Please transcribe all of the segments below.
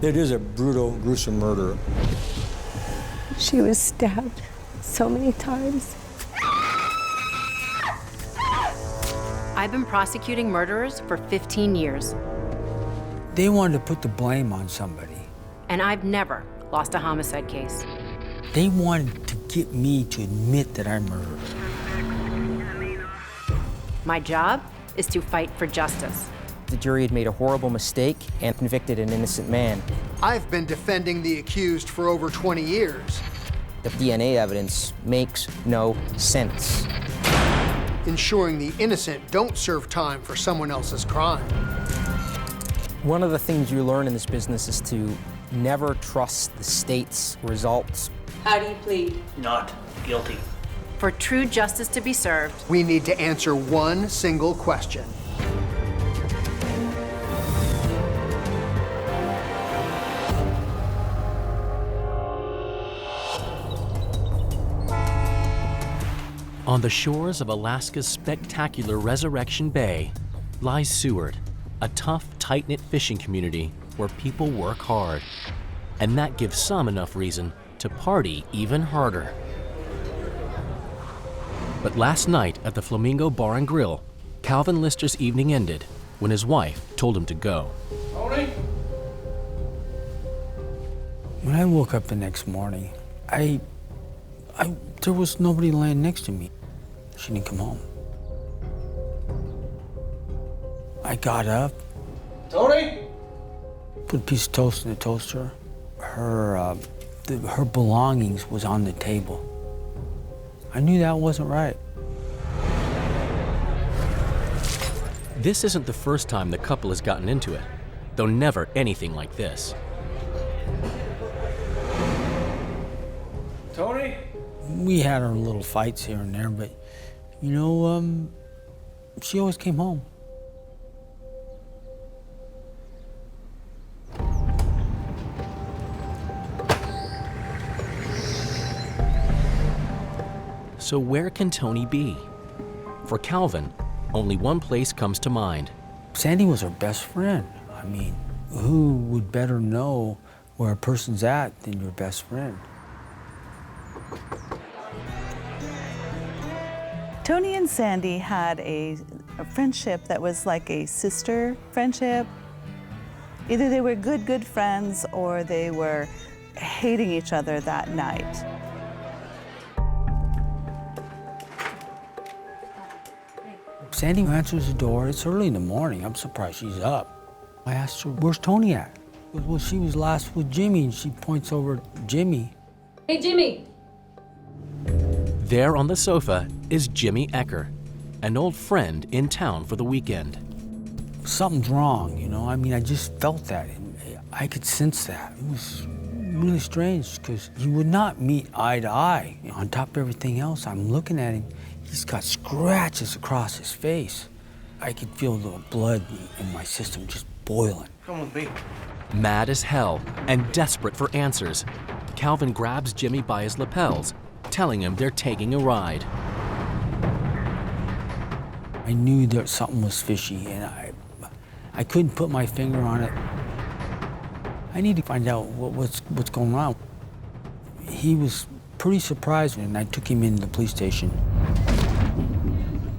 It is a brutal, gruesome murder. She was stabbed so many times. I've been prosecuting murderers for 15 years, They wanted to put the blame on somebody. and I've never lost a homicide case. They wanted to get me to admit that I murdered. My job is to fight for justice. The jury had made a horrible mistake and convicted an innocent man. I've been defending the accused for over 20 years. The DNA evidence makes no sense. Ensuring the innocent don't serve time for someone else's crime. One of the things you learn in this business is to never trust the state's results. How do you plead? Not guilty. For true justice to be served, We need to answer one single question. On the shores of Alaska's spectacular Resurrection Bay lies Seward, a tough, tight-knit fishing community where people work hard. And that gives some enough reason to party even harder. But last night at the Flamingo Bar and Grill, Calvin Lister's evening ended when his wife told him to go. Tony? When I woke up the next morning, there was nobody laying next to me. She didn't come home. I got up, Tony? put a piece of toast in the toaster. Her belongings was on the table. I knew that wasn't right. This isn't the first time the couple has gotten into it, though never anything like this. Tony? We had our little fights here and there, but you know, she always came home. So where can Toni be? For Calvin, only one place comes to mind. Sandy was her best friend. I mean, who would better know where a person's at than your best friend? Toni and Sandy had a friendship that was like a sister friendship. Either they were good friends or they were hating each other that night. Sandy answers the door. It's early in the morning. I'm surprised she's up. I asked her, where's Toni at? Well, she was last with Jimmy, and she points over at Jimmy. Hey, Jimmy. There on the sofa is Jimmy Ecker, an old friend in town for the weekend. Something's wrong, you know? I mean, I just felt that. I could sense that. It was really strange, because he would not meet eye to eye. On top of everything else, I'm looking at him. He's got scratches across his face. I could feel the blood in my system just boiling. Come with me. Mad as hell and desperate for answers, Calvin grabs Jimmy by his lapels, telling him they're taking a ride. I knew that something was fishy, and I couldn't put my finger on it. I need to find out what's going on. He was pretty surprised, and I took him into the police station.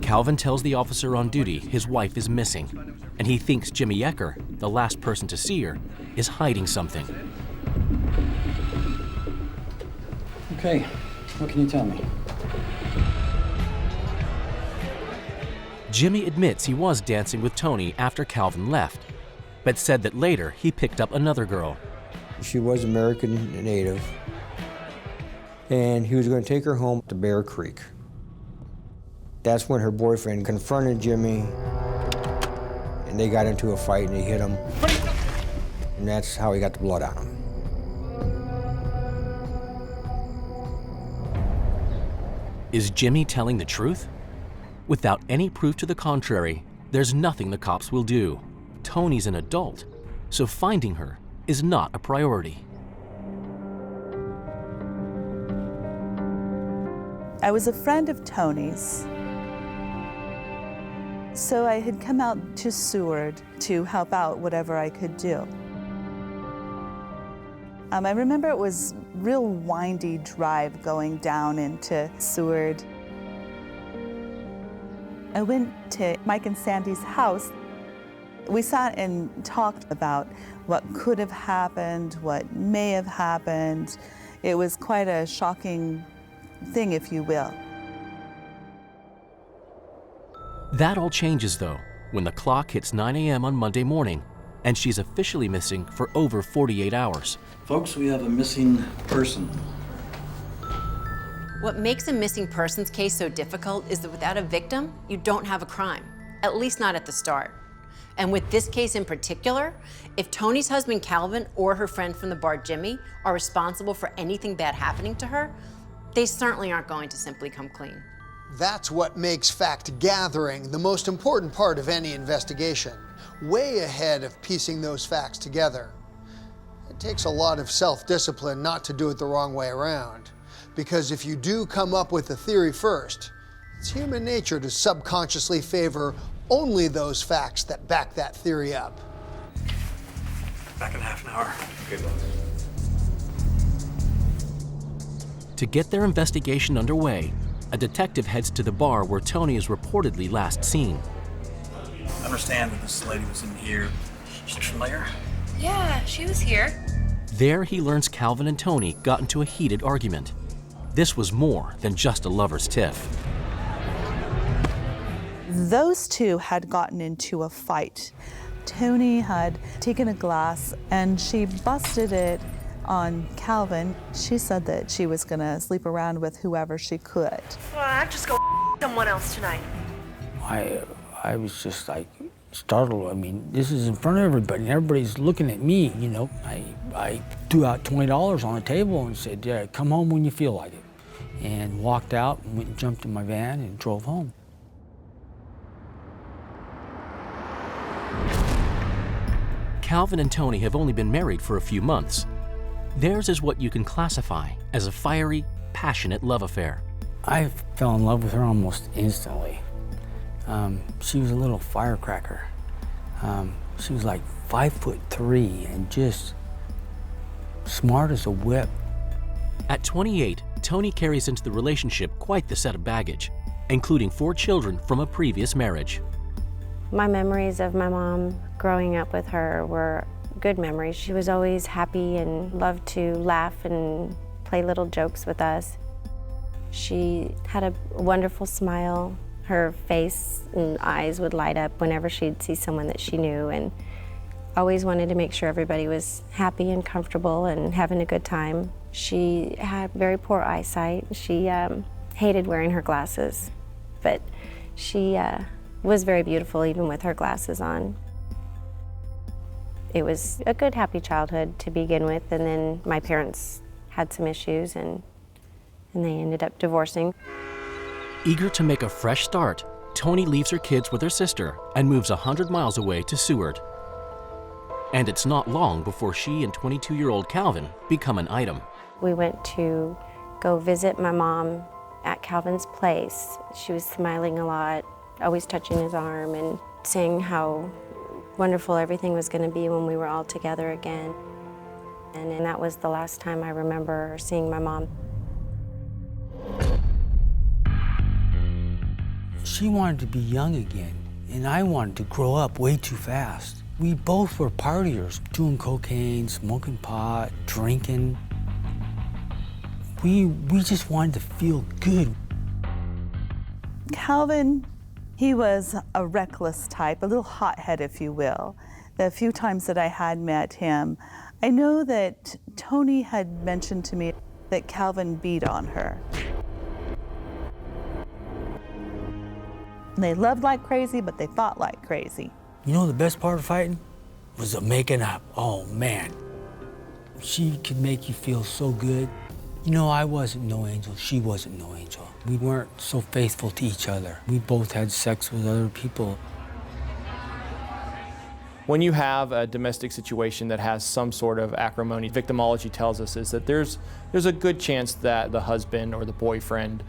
Calvin tells the officer on duty his wife is missing, and he thinks Jimmy Ecker, the last person to see her, is hiding something. Okay, what can you tell me? Jimmy admits he was dancing with Toni after Calvin left, but said that later he picked up another girl. She was American native, and he was going to take her home to Bear Creek. That's when her boyfriend confronted Jimmy, and they got into a fight, and he hit him, and that's how he got the blood on him. Is Jimmy telling the truth? Without any proof to the contrary, there's nothing the cops will do. Toni's an adult, so finding her is not a priority. I was a friend of Toni's. So I had come out to Seward to help out whatever I could do. I remember it was real windy drive going down into Seward. I went to Mike and Sandy's house. We sat and talked about what could have happened, what may have happened. It was quite a shocking thing, if you will. That all changes, though, when the clock hits 9 a.m. on Monday morning, and she's officially missing for over 48 hours. Folks, we have a missing person. What makes a missing persons case so difficult is that without a victim, you don't have a crime, at least not at the start. And with this case in particular, if Toni's husband Calvin or her friend from the bar Jimmy are responsible for anything bad happening to her, they certainly aren't going to simply come clean. That's what makes fact gathering the most important part of any investigation, way ahead of piecing those facts together. It takes a lot of self-discipline not to do it the wrong way around, because if you do come up with a theory first, it's human nature to subconsciously favor only those facts that back that theory up. Back in half an hour. Good one. To get their investigation underway, a detective heads to the bar where Toni is reportedly last seen. I understand that this lady was in here. She's familiar? Yeah, she was here. There he learns Calvin and Toni got into a heated argument. This was more than just a lover's tiff. Those two had gotten into a fight. Toni had taken a glass and she busted it on Calvin. She said that she was gonna sleep around with whoever she could. Well, I'd just go someone else tonight. I was just like startled. I mean, this is in front of everybody, and everybody's looking at me, you know. I threw out $20 on the table and said, yeah, come home when you feel like it. And walked out and went and jumped in my van and drove home. Calvin and Toni have only been married for a few months. Theirs is what you can classify as a fiery, passionate love affair. I fell in love with her almost instantly. She was a little firecracker. She was like 5'3" and just smart as a whip. At 28, Toni carries into the relationship quite the set of baggage, including 4 children from a previous marriage. My memories of my mom growing up with her were good memories. She was always happy and loved to laugh and play little jokes with us. She had a wonderful smile. Her face and eyes would light up whenever she'd see someone that she knew, and always wanted to make sure everybody was happy and comfortable and having a good time. She had very poor eyesight. She hated wearing her glasses, but she was very beautiful even with her glasses on. It was a good, happy childhood to begin with, and then my parents had some issues and they ended up divorcing. Eager to make a fresh start, Toni leaves her kids with her sister and moves 100 miles away to Seward. And it's not long before she and 22-year-old Calvin become an item. We went to go visit my mom at Calvin's place. She was smiling a lot, always touching his arm and saying how wonderful everything was going to be when we were all together again. And that was the last time I remember seeing my mom. She wanted to be young again, and I wanted to grow up way too fast. We both were partiers, doing cocaine, smoking pot, drinking. We just wanted to feel good. Calvin, he was a reckless type, a little hothead, if you will. The few times that I had met him, I know that Toni had mentioned to me that Calvin beat on her. They loved like crazy, but they fought like crazy. You know the best part of fighting? Was the making up. Oh man. She could make you feel so good. You know, I wasn't no angel, she wasn't no angel. We weren't so faithful to each other. We both had sex with other people. When you have a domestic situation that has some sort of acrimony, victimology tells us is that there's a good chance that the husband or the boyfriend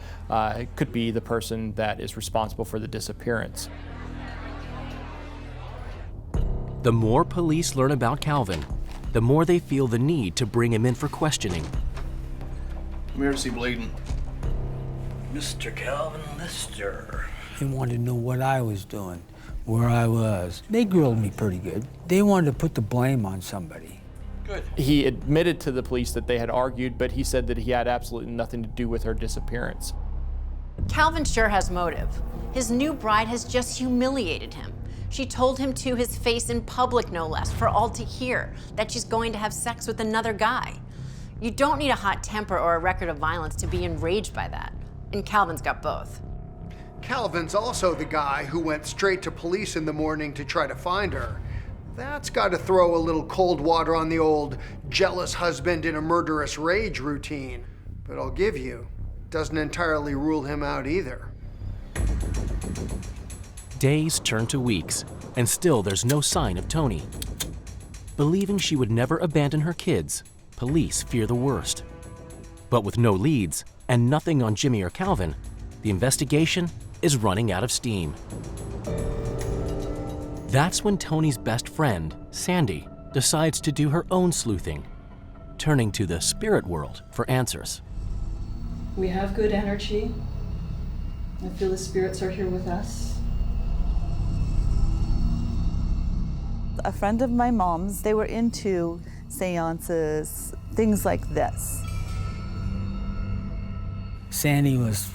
could be the person that is responsible for the disappearance. The more police learn about Calvin, the more they feel the need to bring him in for questioning. I'm here to see bleeding. Mr. Calvin Lister. They wanted to know what I was doing, where I was. They grilled me pretty good. They wanted to put the blame on somebody. Good. He admitted to the police that they had argued, but he said that he had absolutely nothing to do with her disappearance. Calvin sure has motive. His new bride has just humiliated him. She told him to his face in public, no less, for all to hear, that she's going to have sex with another guy. You don't need a hot temper or a record of violence to be enraged by that. And Calvin's got both. Calvin's also the guy who went straight to police in the morning to try to find her. That's got to throw a little cold water on the old jealous husband in a murderous rage routine. But I'll give you, doesn't entirely rule him out either. Days turn to weeks, and still there's no sign of Toni. Believing she would never abandon her kids, police fear the worst. But with no leads and nothing on Jimmy or Calvin, the investigation is running out of steam. That's when Toni's best friend, Sandy, decides to do her own sleuthing, turning to the spirit world for answers. We have good energy. I feel the spirits are here with us. A friend of my mom's, they were into seances, things like this. Sandy was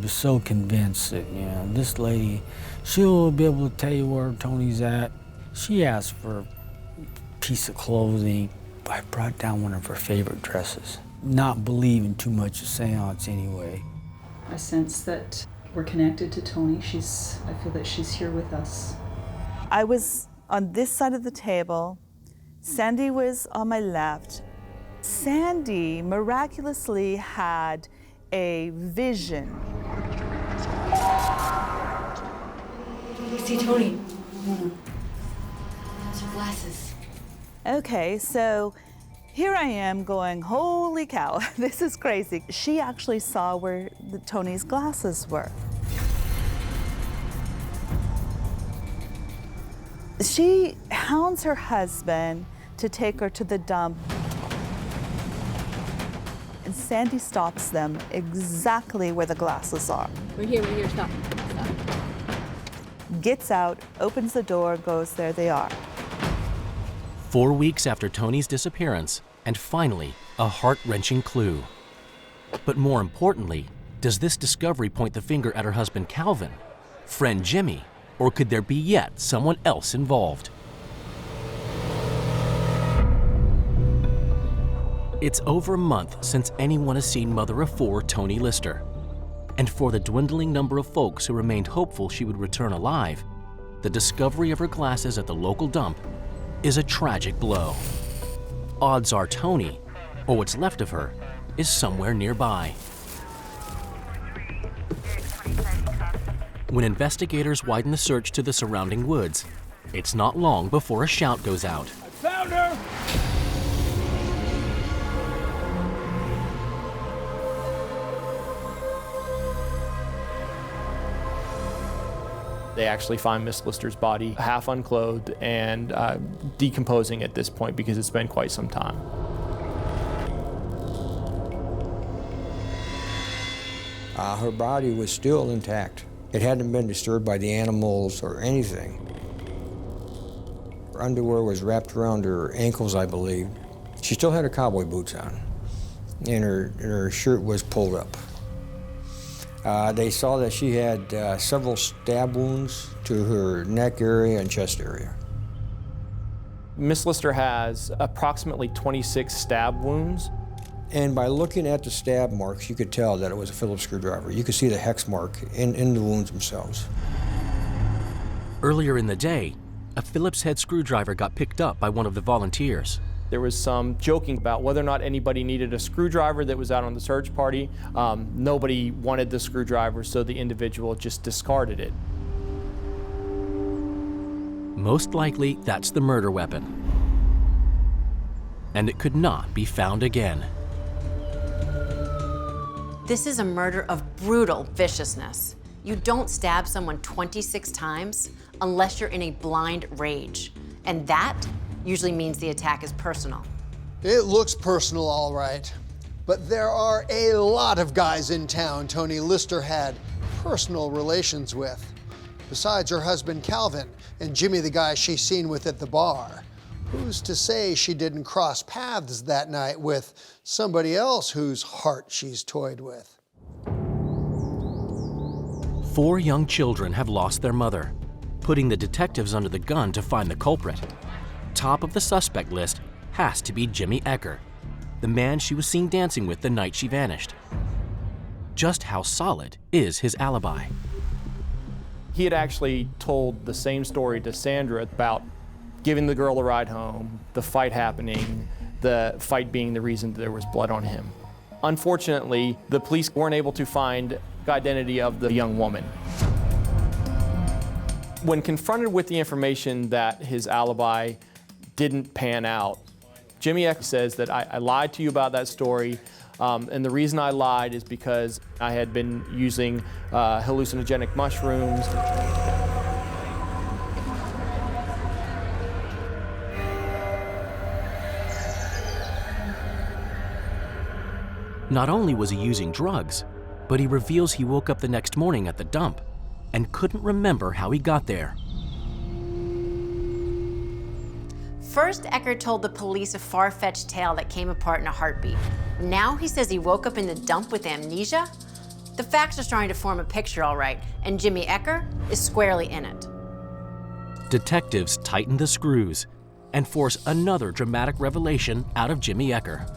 so convinced that, this lady, she'll be able to tell you where Toni's at. She asked for a piece of clothing. I brought down one of her favorite dresses. Not believing too much of seance anyway. I sense that we're connected to Toni. I feel that she's here with us. I was on this side of the table. Sandy was on my left. Sandy miraculously had a vision. You see Toni? It's her glasses. Okay, so here I am going, holy cow, this is crazy. She actually saw where Toni's glasses were. She hounds her husband to take her to the dump. And Sandy stops them exactly where the glasses are. We're here, stop. Gets out, opens the door, goes, there they are. 4 weeks after Toni's disappearance, and finally, a heart-wrenching clue. But more importantly, does this discovery point the finger at her husband Calvin, friend Jimmy, or could there be yet someone else involved? It's over a month since anyone has seen mother of four Toni Lister. And for the dwindling number of folks who remained hopeful she would return alive, the discovery of her glasses at the local dump is a tragic blow. Odds are Toni, or what's left of her, is somewhere nearby. When investigators widen the search to the surrounding woods, it's not long before a shout goes out. I found her! They actually find Miss Lister's body half unclothed and decomposing at this point because it's been quite some time. Her body was still intact. It hadn't been disturbed by the animals or anything. Her underwear was wrapped around her ankles, I believe. She still had her cowboy boots on, and her shirt was pulled up. They saw that she had several stab wounds to her neck area and chest area. Miss Lister has approximately 26 stab wounds. And by looking at the stab marks, you could tell that it was a Phillips screwdriver. You could see the hex mark in the wounds themselves. Earlier in the day, a Phillips head screwdriver got picked up by one of the volunteers. There was some joking about whether or not anybody needed a screwdriver that was out on the search party. Nobody wanted the screwdriver, so the individual just discarded it. Most likely, that's the murder weapon. And it could not be found again. This is a murder of brutal viciousness. You don't stab someone 26 times unless you're in a blind rage. And that usually means the attack is personal. It looks personal, all right. But there are a lot of guys in town Toni Lister had personal relations with. Besides her husband Calvin and Jimmy, the guy she's seen with at the bar. Who's to say she didn't cross paths that night with somebody else whose heart she's toyed with? 4 young children have lost their mother, putting the detectives under the gun to find the culprit. Top of the suspect list has to be Jimmy Ecker, the man she was seen dancing with the night she vanished. Just how solid is his alibi? He had actually told the same story to Sandra about giving the girl a ride home, the fight happening, the fight being the reason there was blood on him. Unfortunately, the police weren't able to find the identity of the young woman. When confronted with the information that his alibi didn't pan out, Jimmy Ecker says that I lied to you about that story, and the reason I lied is because I had been using hallucinogenic mushrooms. Not only was he using drugs, but he reveals he woke up the next morning at the dump and couldn't remember how he got there. First, Ecker told the police a far-fetched tale that came apart in a heartbeat. Now he says he woke up in the dump with amnesia? The facts are starting to form a picture, all right, and Jimmy Ecker is squarely in it. Detectives tighten the screws and force another dramatic revelation out of Jimmy Ecker.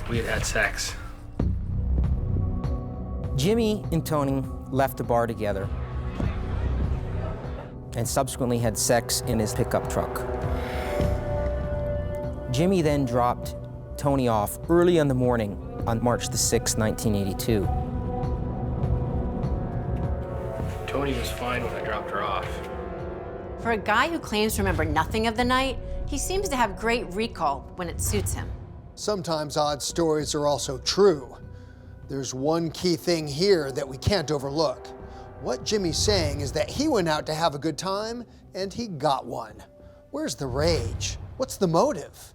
We had sex. Jimmy and Toni left the bar together and subsequently had sex in his pickup truck. Jimmy then dropped Toni off early in the morning on March the 6th, 1982. Toni was fine when I dropped her off. For a guy who claims to remember nothing of the night, he seems to have great recall when it suits him. Sometimes odd stories are also true. There's one key thing here that we can't overlook. What Jimmy's saying is that he went out to have a good time and he got one. Where's the rage? What's the motive?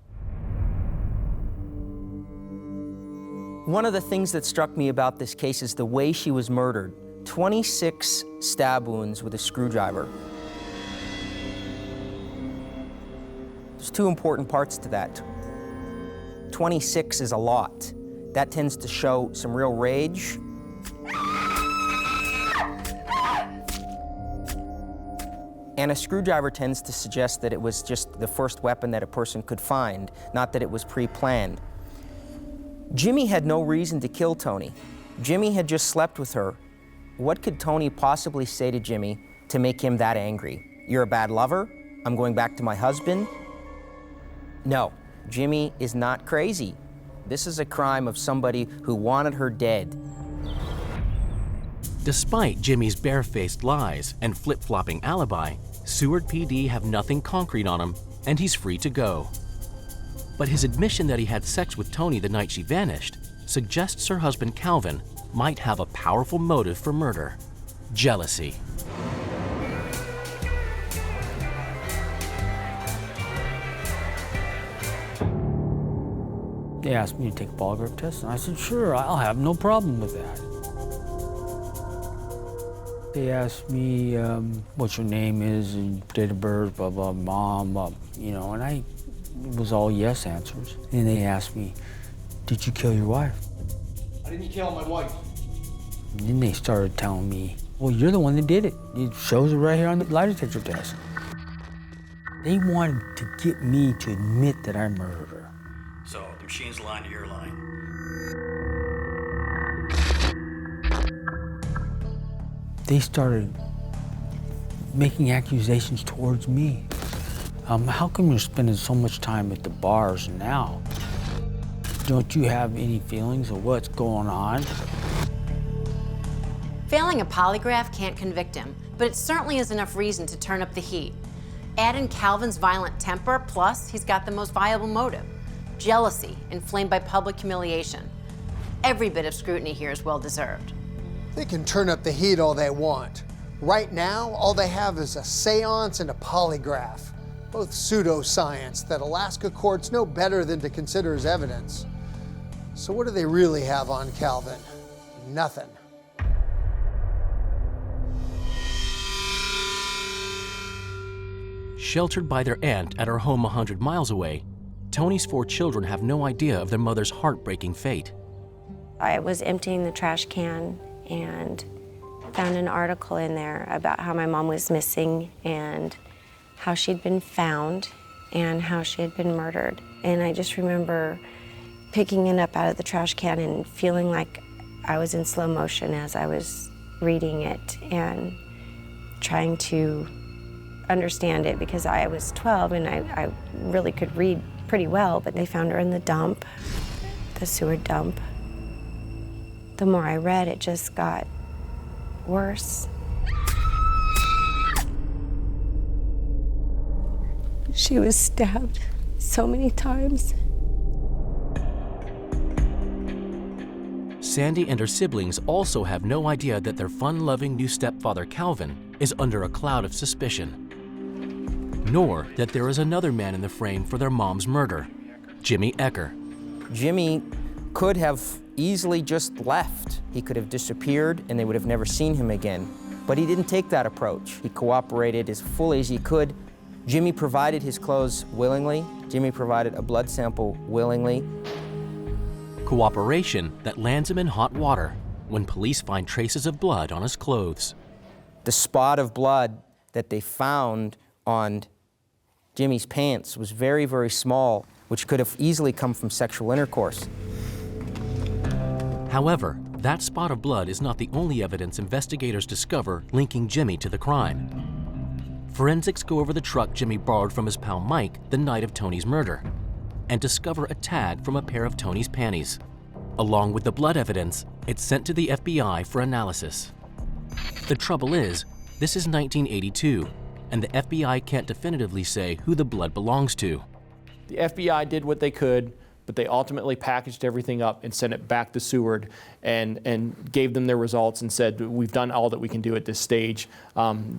One of the things that struck me about this case is the way she was murdered. 26 stab wounds with a screwdriver. There's 2 important parts to that. 26 is a lot. That tends to show some real rage. And a screwdriver tends to suggest that it was just the first weapon that a person could find, not that it was pre-planned. Jimmy had no reason to kill Toni. Jimmy had just slept with her. What could Toni possibly say to Jimmy to make him that angry? You're a bad lover? I'm going back to my husband? No, Jimmy is not crazy. This is a crime of somebody who wanted her dead. Despite Jimmy's barefaced lies and flip-flopping alibi, Seward PD have nothing concrete on him, and he's free to go. But his admission that he had sex with Toni the night she vanished suggests her husband Calvin might have a powerful motive for murder: jealousy. They asked me to take a polygraph test, and I said, sure, I'll have no problem with that. They asked me what your name is, and date of birth, blah, blah, mom, blah, you know, and it was all yes answers. And they asked me, did you kill your wife? I didn't kill my wife. And then they started telling me, well, you're the one that did it. It shows it right here on the lie detector test. They wanted to get me to admit that I murdered her. So the machine's line to your line. They started making accusations towards me. How come you're spending so much time at the bars now? Don't you have any feelings of what's going on? Failing a polygraph can't convict him, but it certainly is enough reason to turn up the heat. Add in Calvin's violent temper, plus he's got the most viable motive: jealousy inflamed by public humiliation. Every bit of scrutiny here is well-deserved. They can turn up the heat all they want. Right now, all they have is a seance and a polygraph. Both pseudoscience that Alaska courts know better than to consider as evidence. So what do they really have on Calvin? Nothing. Sheltered by their aunt at her home 100 miles away, Toni's 4 children have no idea of their mother's heartbreaking fate. I was emptying the trash can and found an article in there about how my mom was missing and how she'd been found and how she had been murdered. And I just remember picking it up out of the trash can and feeling like I was in slow motion as I was reading it and trying to understand it, because I was 12 and I really could read pretty well, but they found her in the dump, the sewer dump. The more I read, it just got worse. She was stabbed so many times. Sandy and her siblings also have no idea that their fun-loving new stepfather, Calvin, is under a cloud of suspicion. Nor that there is another man in the frame for their mom's murder, Jimmy Ecker. Jimmy could have easily just left. He could have disappeared and they would have never seen him again. But he didn't take that approach. He cooperated as fully as he could. Jimmy provided his clothes willingly. Jimmy provided a blood sample willingly. Cooperation that lands him in hot water when police find traces of blood on his clothes. The spot of blood that they found on Jimmy's pants was very, very small, which could have easily come from sexual intercourse. However, that spot of blood is not the only evidence investigators discover linking Jimmy to the crime. Forensics go over the truck Jimmy borrowed from his pal Mike the night of Toni's murder and discover a tag from a pair of Toni's panties. Along with the blood evidence, it's sent to the FBI for analysis. The trouble is, this is 1982, and the FBI can't definitively say who the blood belongs to. The FBI did what they could, but they ultimately packaged everything up and sent it back to Seward and gave them their results and said, we've done all that we can do at this stage.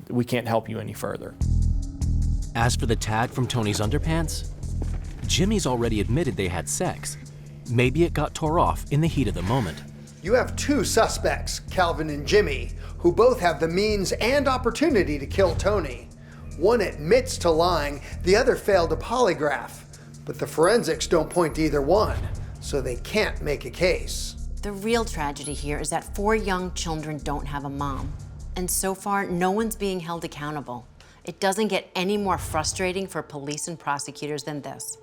We can't help you any further. As for the tag from Toni's underpants, Jimmy's already admitted they had sex. Maybe it got tore off in the heat of the moment. You have 2 suspects, Calvin and Jimmy, who both have the means and opportunity to kill Toni. One admits to lying, the other failed a polygraph. But the forensics don't point to either one, so they can't make a case. The real tragedy here is that 4 young children don't have a mom. And so far, no one's being held accountable. It doesn't get any more frustrating for police and prosecutors than this.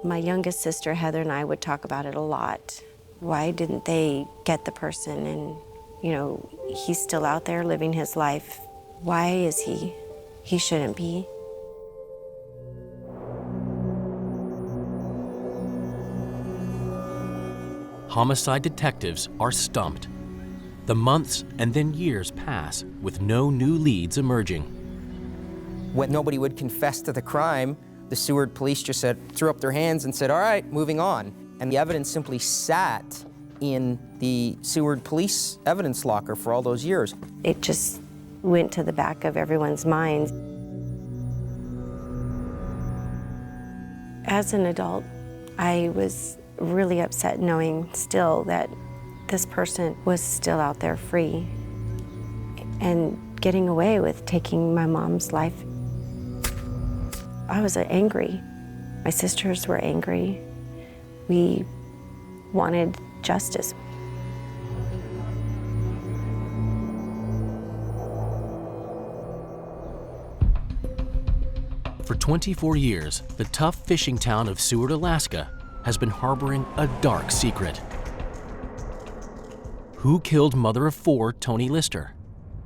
My youngest sister, Heather, and I would talk about it a lot. Why didn't they get the person? And, you know, he's still out there living his life. Why is he? He shouldn't be. Homicide detectives are stumped. The months and then years pass with no new leads emerging. When nobody would confess to the crime, the Seward police just threw up their hands and said, all right, moving on. And the evidence simply sat in the Seward police evidence locker for all those years. It just went to the back of everyone's minds. As an adult, I was really upset knowing still that this person was still out there free and getting away with taking my mom's life. I was angry. My sisters were angry. We wanted justice. For 24 years, the tough fishing town of Seward, Alaska, has been harboring a dark secret. Who killed mother of 4, Toni Lister,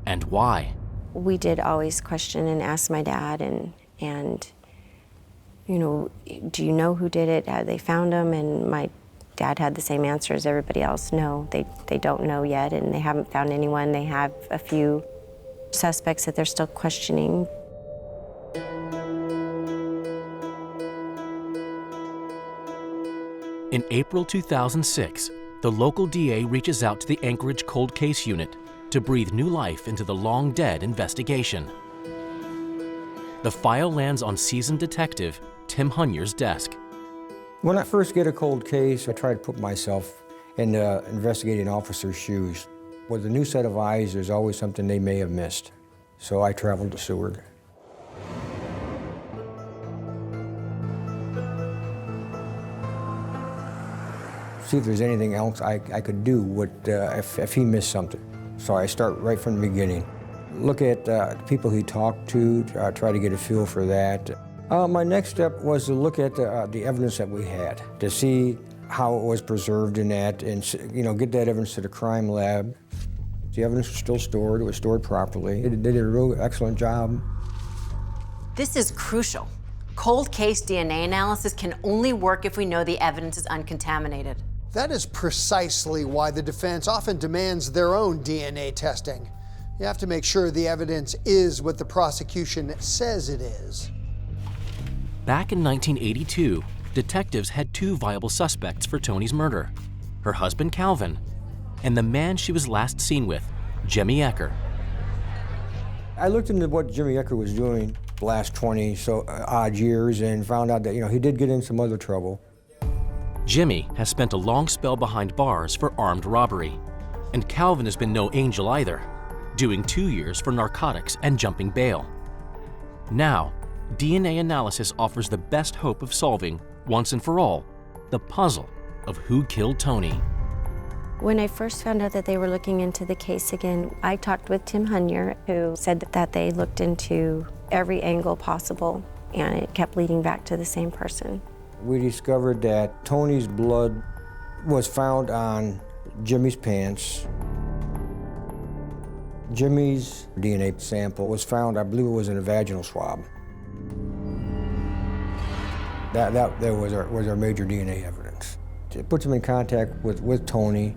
and why? We did always question and ask my dad and you know, do you know who did it? Had they found him? And my dad had the same answer as everybody else. No, they don't know yet, and they haven't found anyone. They have a few suspects that they're still questioning. In April 2006, the local DA reaches out to the Anchorage Cold Case Unit to breathe new life into the long-dead investigation. the file lands on seasoned detective Tim Hunyer's desk. When I first get a cold case, I try to put myself in the investigating officer's shoes. With a new set of eyes, there's always something they may have missed. So I traveled to Seward. See if there's anything else I could do if he missed something. So I start right from the beginning. Look at the people he talked to, try to get a feel for that. My next step was to look at the evidence that we had, to see how it was preserved in that, and get that evidence to the crime lab. The evidence was still stored, it was stored properly. They did a real excellent job. This is crucial. Cold case DNA analysis can only work if we know the evidence is uncontaminated. That is precisely why the defense often demands their own DNA testing. You have to make sure the evidence is what the prosecution says it is. Back in 1982, detectives had two viable suspects for Toni's murder: her husband Calvin and the man she was last seen with, Jimmy Ecker. I looked into what Jimmy Ecker was doing the last 20 so odd years and found out that he did get in some other trouble. Jimmy has spent a long spell behind bars for armed robbery, and Calvin has been no angel either, doing 2 years for narcotics and jumping bail. Now, DNA analysis offers the best hope of solving, once and for all, the puzzle of who killed Toni. When I first found out that they were looking into the case again, I talked with Tim Hunyer, who said that they looked into every angle possible, and it kept leading back to the same person. We discovered that Toni's blood was found on Jimmy's pants. Jimmy's DNA sample was found, I believe it was in a vaginal swab. That was our major DNA evidence. It puts him in contact with Toni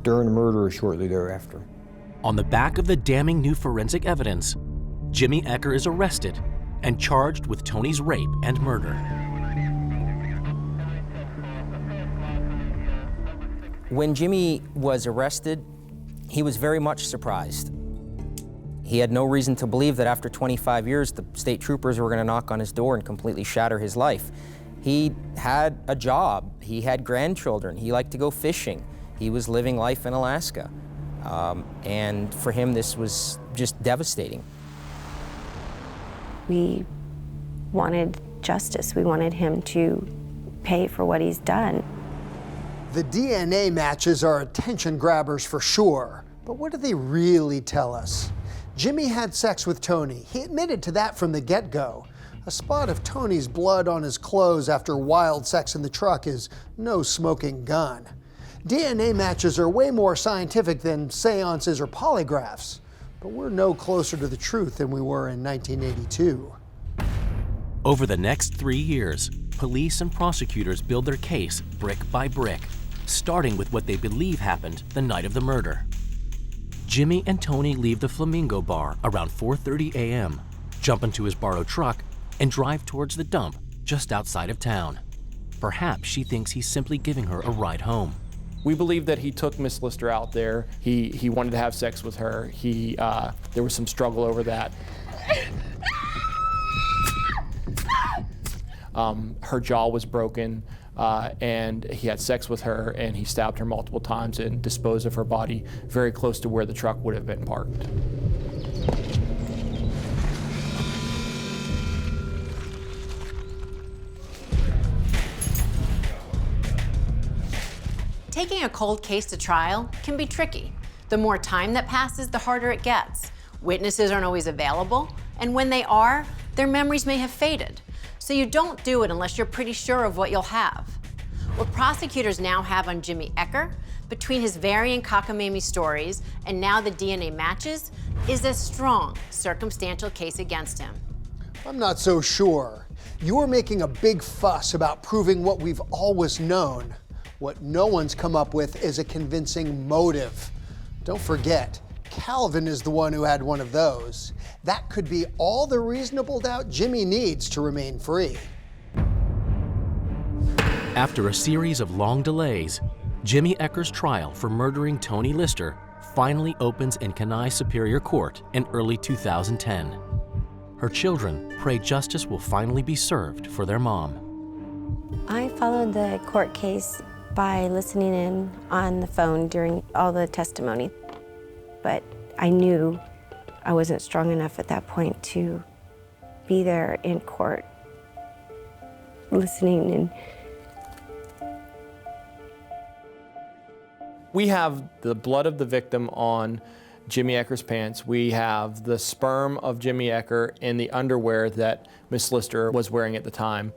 during the murder or shortly thereafter. On the back of the damning new forensic evidence, Jimmy Ecker is arrested and charged with Toni's rape and murder. When Jimmy was arrested, he was very much surprised. He had no reason to believe that after 25 years, the state troopers were going to knock on his door and completely shatter his life. He had a job, he had grandchildren, he liked to go fishing, he was living life in Alaska. And for him, this was just devastating. We wanted justice. We wanted him to pay for what he's done. The DNA matches are attention grabbers for sure, but what do they really tell us? Jimmy had sex with Toni. He admitted to that from the get-go. A spot of Toni's blood on his clothes after wild sex in the truck is no smoking gun. DNA matches are way more scientific than seances or polygraphs, but we're no closer to the truth than we were in 1982. Over the next 3 years, police and prosecutors build their case brick by brick, starting with what they believe happened the night of the murder. Jimmy and Toni leave the Flamingo Bar around 4:30 a.m., jump into his borrowed truck, and drive towards the dump just outside of town. Perhaps she thinks he's simply giving her a ride home. We believe that he took Miss Lister out there. He wanted to have sex with her. There was some struggle over that. Her jaw was broken, and he had sex with her, and he stabbed her multiple times and disposed of her body very close to where the truck would have been parked. Taking a cold case to trial can be tricky. The more time that passes, the harder it gets. Witnesses aren't always available, and when they are, their memories may have faded. So you don't do it unless you're pretty sure of what you'll have. What prosecutors now have on Jimmy Ecker, between his varying cockamamie stories and now the DNA matches, is a strong circumstantial case against him. I'm not so sure. You're making a big fuss about proving what we've always known. What no one's come up with is a convincing motive. Don't forget, Calvin is the one who had one of those. That could be all the reasonable doubt Jimmy needs to remain free. After a series of long delays, Jimmy Ecker's trial for murdering Toni Lister finally opens in Kenai Superior Court in early 2010. Her children pray justice will finally be served for their mom. I followed the court case by listening in on the phone during all the testimony, but I knew I wasn't strong enough at that point to be there in court, listening and We have the blood of the victim on Jimmy Ecker's pants. We have the sperm of Jimmy Ecker in the underwear that Miss Lister was wearing at the time.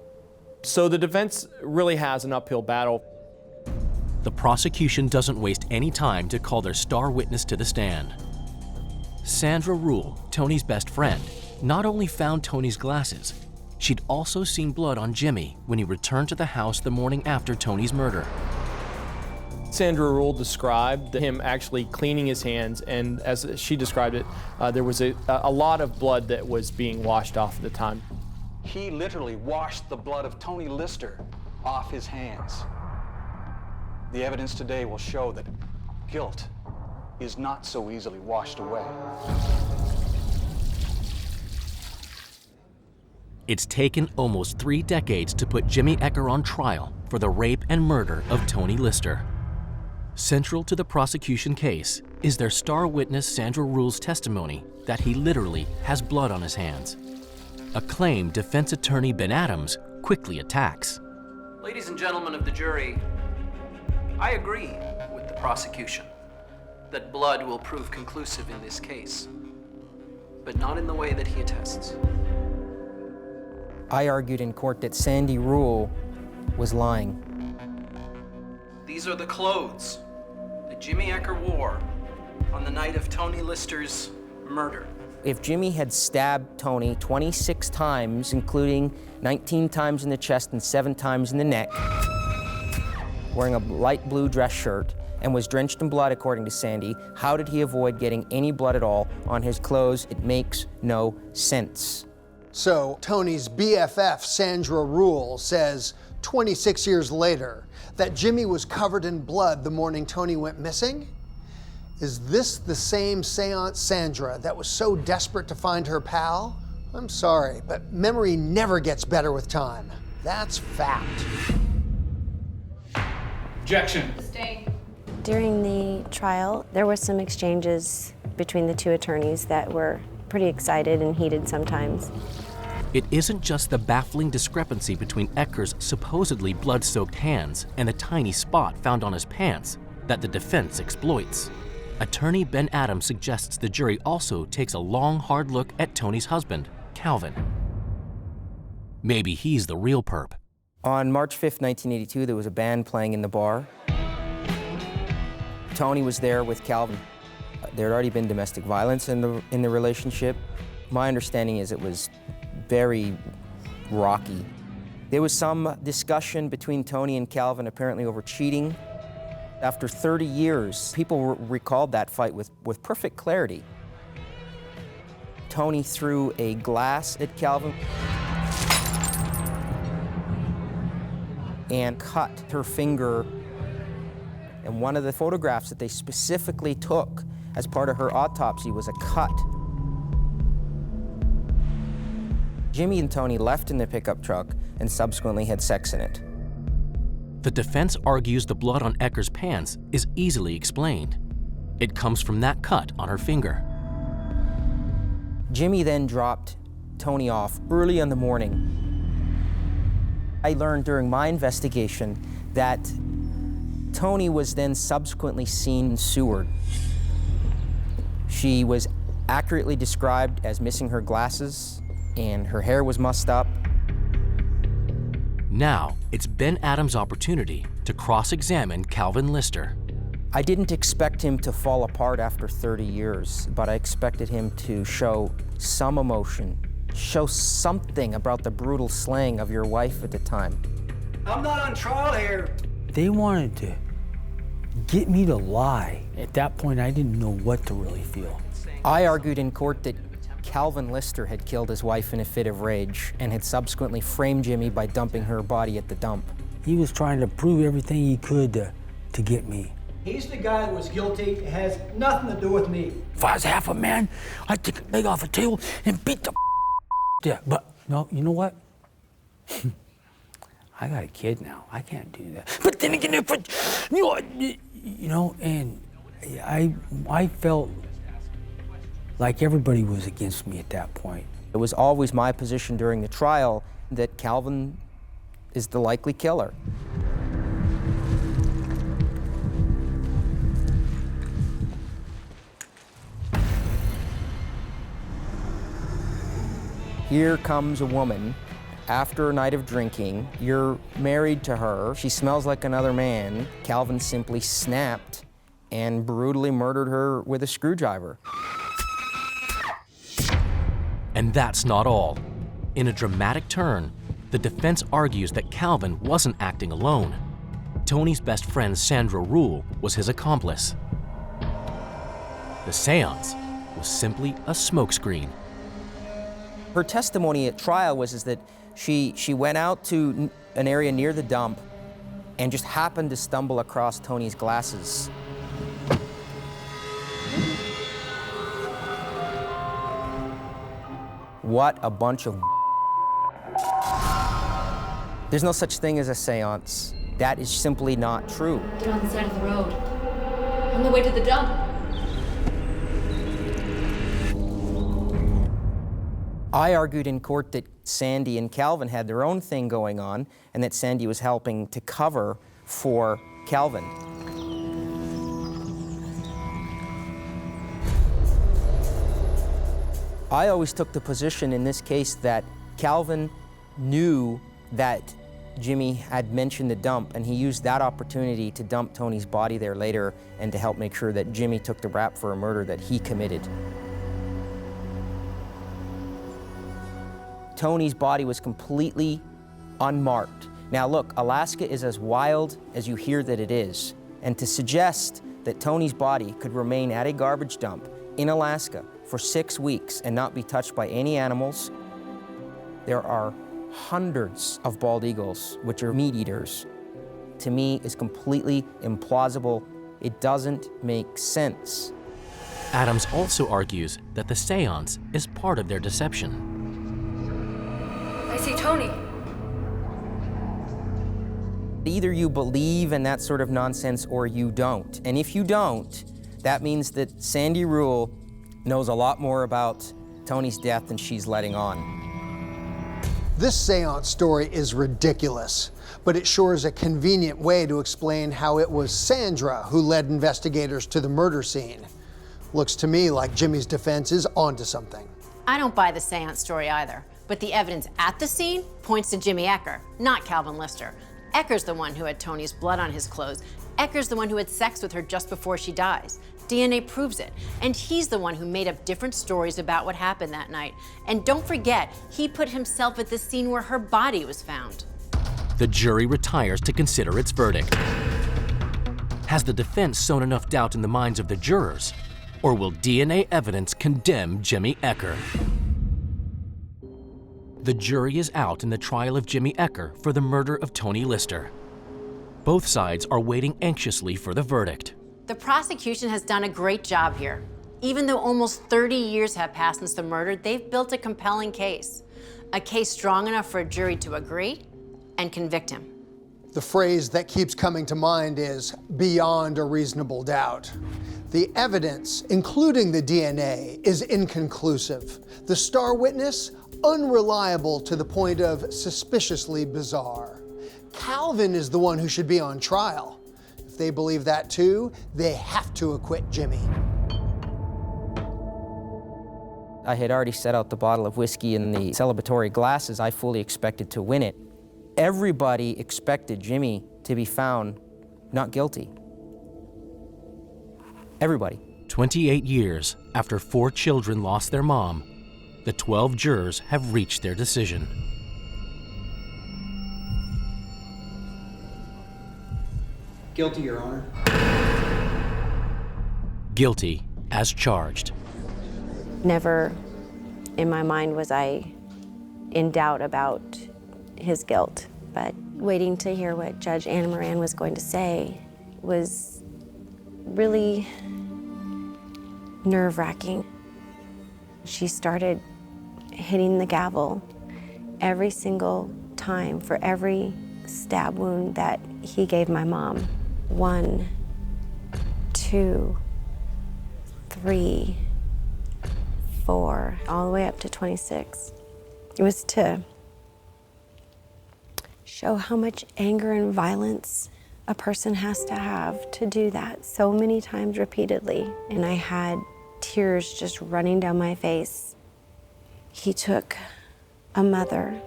So the defense really has an uphill battle. The prosecution doesn't waste any time to call their star witness to the stand. Sandra Rule, Toni's best friend, not only found Toni's glasses, she'd also seen blood on Jimmy when he returned to the house the morning after Toni's murder. Sandra Rule described him actually cleaning his hands, and as she described it, there was a lot of blood that was being washed off at the time. He literally washed the blood of Toni Lister off his hands. The evidence today will show that guilt is not so easily washed away. It's taken almost 3 decades to put Jimmy Ecker on trial for the rape and murder of Toni Lister. Central to the prosecution case is their star witness Sandra Rule's testimony that he literally has blood on his hands, a claim defense attorney Ben Adams quickly attacks. Ladies and gentlemen of the jury, I agree with the prosecution that blood will prove conclusive in this case, but not in the way that he attests. I argued in court that Sandy Rule was lying. These are the clothes that Jimmy Ecker wore on the night of Toni Lister's murder. If Jimmy had stabbed Toni 26 times, including 19 times in the chest and 7 times in the neck, wearing a light blue dress shirt, and was drenched in blood, according to Sandy, how did he avoid getting any blood at all on his clothes? It makes no sense. So Toni's BFF, Sandra Rule, says 26 years later that Jimmy was covered in blood the morning Toni went missing? Is this the same seance Sandra that was so desperate to find her pal? I'm sorry, but memory never gets better with time. That's fact. Objection. during the trial, there were some exchanges between the two attorneys that were pretty excited and heated sometimes. It isn't just the baffling discrepancy between Ecker's supposedly blood-soaked hands and the tiny spot found on his pants that the defense exploits. Attorney Ben Adams suggests the jury also takes a long, hard look at Toni's husband, Calvin. Maybe he's the real perp. On March 5th, 1982, there was a band playing in the bar. Toni was there with Calvin. There had already been domestic violence in the relationship. My understanding is it was very rocky. There was some discussion between Toni and Calvin apparently over cheating. After 30 years, people recalled that fight with perfect clarity. Toni threw a glass at Calvin and cut her finger. And one of the photographs that they specifically took as part of her autopsy was a cut. Jimmy and Toni left in the pickup truck and subsequently had sex in it. The defense argues the blood on Ecker's pants is easily explained. It comes from that cut on her finger. Jimmy then dropped Toni off early in the morning. I learned during my investigation that Toni was then subsequently seen in Seward. She was accurately described as missing her glasses, and her hair was mussed up. Now, it's Ben Adams' opportunity to cross-examine Calvin Lister. I didn't expect him to fall apart after 30 years, but I expected him to show some emotion, show something about the brutal slaying of your wife at the time. I'm not on trial here. They wanted to get me to lie. At that point, I didn't know what to really feel. I argued in court that Calvin Lister had killed his wife in a fit of rage and had subsequently framed Jimmy by dumping her body at the dump. He was trying to prove everything he could to get me. He's the guy that was guilty. It has nothing to do with me. If I was half a man, I'd take a leg off a table and beat the yeah. But no, you know what? I got a kid now. I can't do that. But then again, and I felt like everybody was against me at that point. It was always my position during the trial that Calvin is the likely killer. Here comes a woman after a night of drinking. You're married to her. She smells like another man. Calvin simply snapped and brutally murdered her with a screwdriver. And that's not all. In a dramatic turn, the defense argues that Calvin wasn't acting alone. Toni's best friend, Sandra Rule, was his accomplice. The seance was simply a smokescreen. Her testimony at trial was that she went out to an area near the dump and just happened to stumble across Toni's glasses. What a bunch of There's no such thing as a seance. That is simply not true. They're on the side of the road. On the way to the dump. I argued in court that Sandy and Calvin had their own thing going on and that Sandy was helping to cover for Calvin. I always took the position in this case that Calvin knew that Jimmy had mentioned the dump, and he used that opportunity to dump Toni's body there later and to help make sure that Jimmy took the rap for a murder that he committed. Toni's body was completely unmarked. Now look, Alaska is as wild as you hear that it is, and to suggest that Toni's body could remain at a garbage dump in Alaska for 6 weeks and not be touched by any animals, there are hundreds of bald eagles, which are meat eaters, to me is completely implausible. It doesn't make sense. Adams also argues that the seance is part of their deception. I see Toni. Either you believe in that sort of nonsense or you don't. And if you don't, that means that Sandy Rule knows a lot more about Toni's death than she's letting on. This seance story is ridiculous, but it sure is a convenient way to explain how it was Sandra who led investigators to the murder scene. Looks to me like Jimmy's defense is onto something. I don't buy the seance story either, but the evidence at the scene points to Jimmy Ecker, not Calvin Lister. Ecker's the one who had Toni's blood on his clothes. Ecker's the one who had sex with her just before she dies. DNA proves it. And he's the one who made up different stories about what happened that night. And don't forget, he put himself at the scene where her body was found. The jury retires to consider its verdict. Has the defense sown enough doubt in the minds of the jurors? Or will DNA evidence condemn Jimmy Ecker? The jury is out in the trial of Jimmy Ecker for the murder of Toni Lister. Both sides are waiting anxiously for the verdict. The prosecution has done a great job here. Even though almost 30 years have passed since the murder, they've built a compelling case. A case strong enough for a jury to agree and convict him. The phrase that keeps coming to mind is beyond a reasonable doubt. The evidence, including the DNA, is inconclusive. The star witness, unreliable to the point of suspiciously bizarre. Calvin is the one who should be on trial. If they believe that too, they have to acquit Jimmy. I had already set out the bottle of whiskey in the celebratory glasses. I fully expected to win it. Everybody expected Jimmy to be found not guilty. Everybody. 28 years after 4 children lost their mom, the 12 jurors have reached their decision. Guilty, Your Honor. Guilty as charged. Never in my mind was I in doubt about his guilt, but waiting to hear what Judge Anna Moran was going to say was really nerve-wracking. She started hitting the gavel every single time for every stab wound that he gave my mom. 1, 2, 3, 4, all the way up to 26. It was to show how much anger and violence a person has to have to do that so many times repeatedly. And I had tears just running down my face. He took a mother,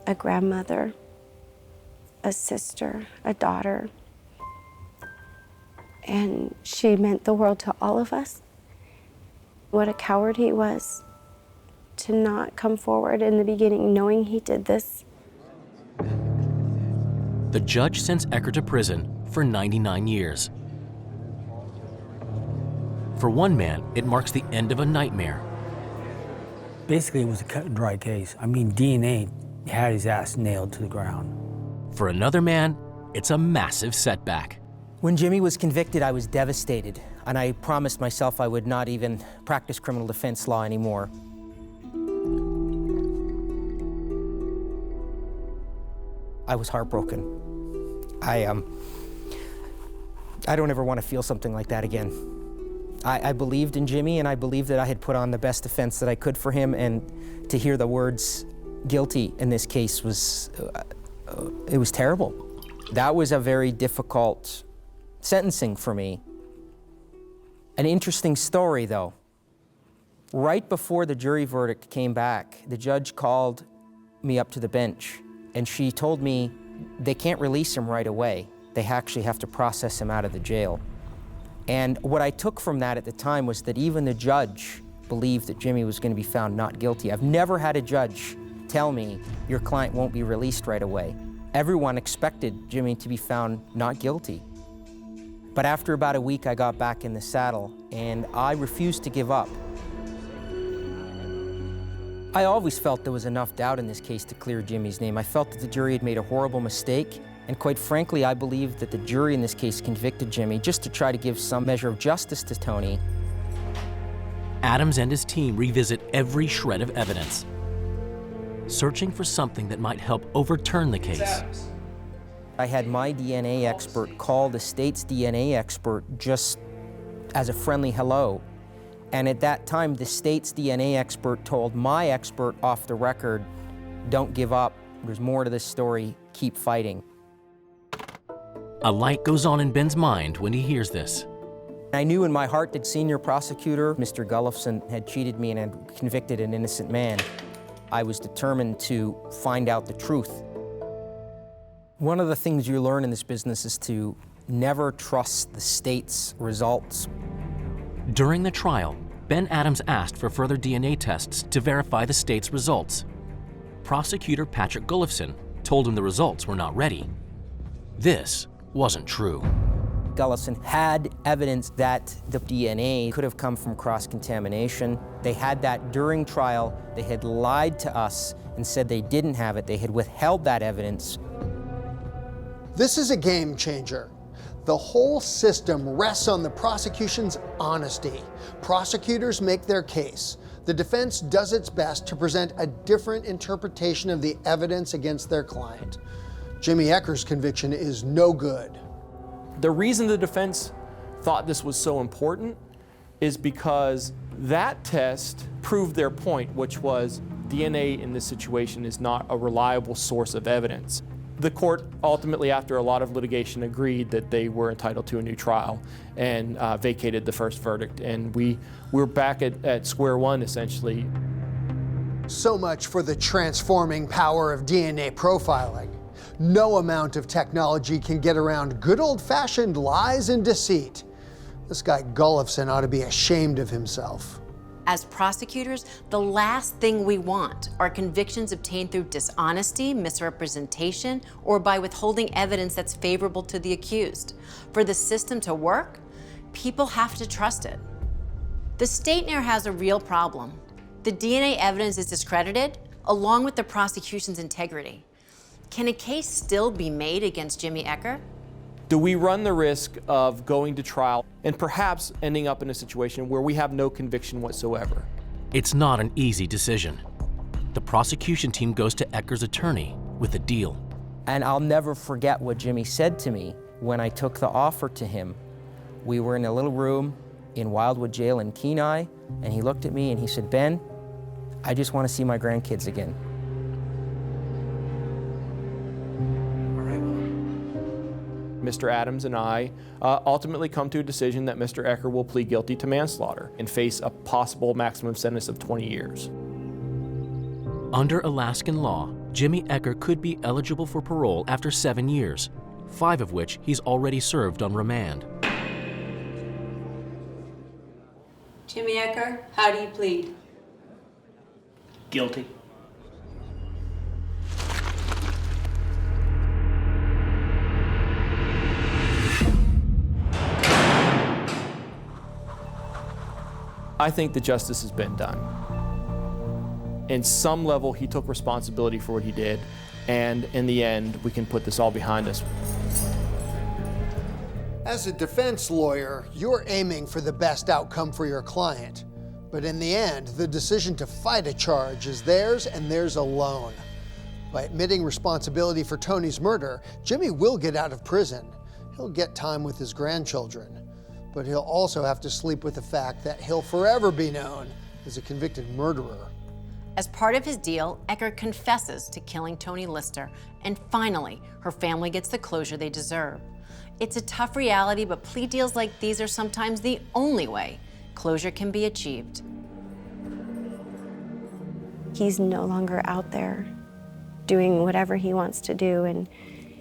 a grandmother, a sister, a daughter, and she meant the world to all of us. What a coward he was to not come forward in the beginning knowing he did this. The judge sends Ecker to prison for 99 years. For one man, it marks the end of a nightmare. Basically, it was a cut and dry case. I mean, DNA had his ass nailed to the ground. For another man, it's a massive setback. When Jimmy was convicted, I was devastated, and I promised myself I would not even practice criminal defense law anymore. I was heartbroken. I don't ever want to feel something like that again. I believed in Jimmy, and I believed that I had put on the best defense that I could for him, and to hear the words guilty in this case was, it was terrible. That was a very difficult sentencing for me. An interesting story, though. Right before the jury verdict came back, the judge called me up to the bench, and she told me they can't release him right away. They actually have to process him out of the jail. And what I took from that at the time was that even the judge believed that Jimmy was going to be found not guilty. I've never had a judge tell me your client won't be released right away. Everyone expected Jimmy to be found not guilty. But after about a week, I got back in the saddle, and I refused to give up. I always felt there was enough doubt in this case to clear Jimmy's name. I felt that the jury had made a horrible mistake, and quite frankly, I believed that the jury in this case convicted Jimmy just to try to give some measure of justice to Toni. Adams and his team revisit every shred of evidence, searching for something that might help overturn the case. I had my DNA expert call the state's DNA expert just as a friendly hello. And at that time, the state's DNA expert told my expert off the record, don't give up, there's more to this story, keep fighting. A light goes on in Ben's mind when he hears this. I knew in my heart that senior prosecutor, Mr. Gullifson, had cheated me and had convicted an innocent man. I was determined to find out the truth. One of the things you learn in this business is to never trust the state's results. During the trial, Ben Adams asked for further DNA tests to verify the state's results. Prosecutor Patrick Gullifson told him the results were not ready. This wasn't true. Gullifson had evidence that the DNA could have come from cross-contamination. They had that during trial. They had lied to us and said they didn't have it. They had withheld that evidence. This is a game changer. The whole system rests on the prosecution's honesty. Prosecutors make their case. The defense does its best to present a different interpretation of the evidence against their client. Jimmy Ecker's conviction is no good. The reason the defense thought this was so important is because that test proved their point, which was DNA in this situation is not a reliable source of evidence. The court ultimately, after a lot of litigation, agreed that they were entitled to a new trial and vacated the first verdict. And we're back at square one, essentially. So much for the transforming power of DNA profiling. No amount of technology can get around good old-fashioned lies and deceit. This guy Gullifson ought to be ashamed of himself. As prosecutors, the last thing we want are convictions obtained through dishonesty, misrepresentation, or by withholding evidence that's favorable to the accused. For the system to work, people have to trust it. The state now has a real problem. The DNA evidence is discredited, along with the prosecution's integrity. Can a case still be made against Jimmy Ecker? Do we run the risk of going to trial and perhaps ending up in a situation where we have no conviction whatsoever? It's not an easy decision. The prosecution team goes to Ecker's attorney with a deal. And I'll never forget what Jimmy said to me when I took the offer to him. We were in a little room in Wildwood Jail in Kenai, and he looked at me and he said, "Ben, I just want to see my grandkids again." Mr. Adams and I ultimately come to a decision that Mr. Ecker will plead guilty to manslaughter and face a possible maximum sentence of 20 years. Under Alaskan law, Jimmy Ecker could be eligible for parole after 7 years, 5 of which he's already served on remand. Jimmy Ecker, how do you plead? Guilty. I think that justice has been done. In some level, he took responsibility for what he did, and in the end, we can put this all behind us. As a defense lawyer, you're aiming for the best outcome for your client. But in the end, the decision to fight a charge is theirs and theirs alone. By admitting responsibility for Toni's murder, Jimmy will get out of prison. He'll get time with his grandchildren. But he'll also have to sleep with the fact that he'll forever be known as a convicted murderer. As part of his deal, Ecker confesses to killing Toni Lister, and finally, her family gets the closure they deserve. It's a tough reality, but plea deals like these are sometimes the only way closure can be achieved. He's no longer out there doing whatever he wants to do, and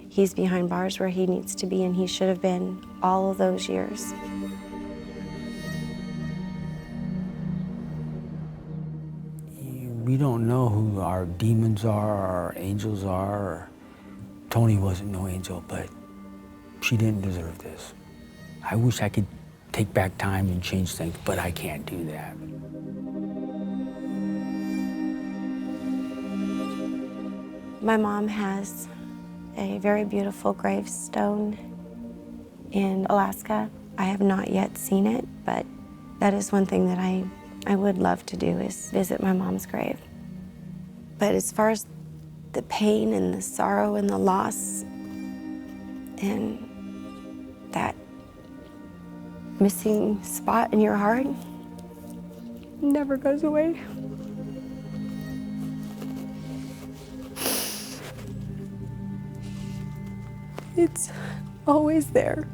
he's behind bars where he needs to be, and he should have been all of those years. We don't know who our demons are, our angels are. Toni wasn't no angel, but she didn't deserve this. I wish I could take back time and change things, but I can't do that. My mom has a very beautiful gravestone in Alaska. I have not yet seen it, but that is one thing that I would love to do, is visit my mom's grave. But as far as the pain and the sorrow and the loss and that missing spot in your heart never goes away. It's always there.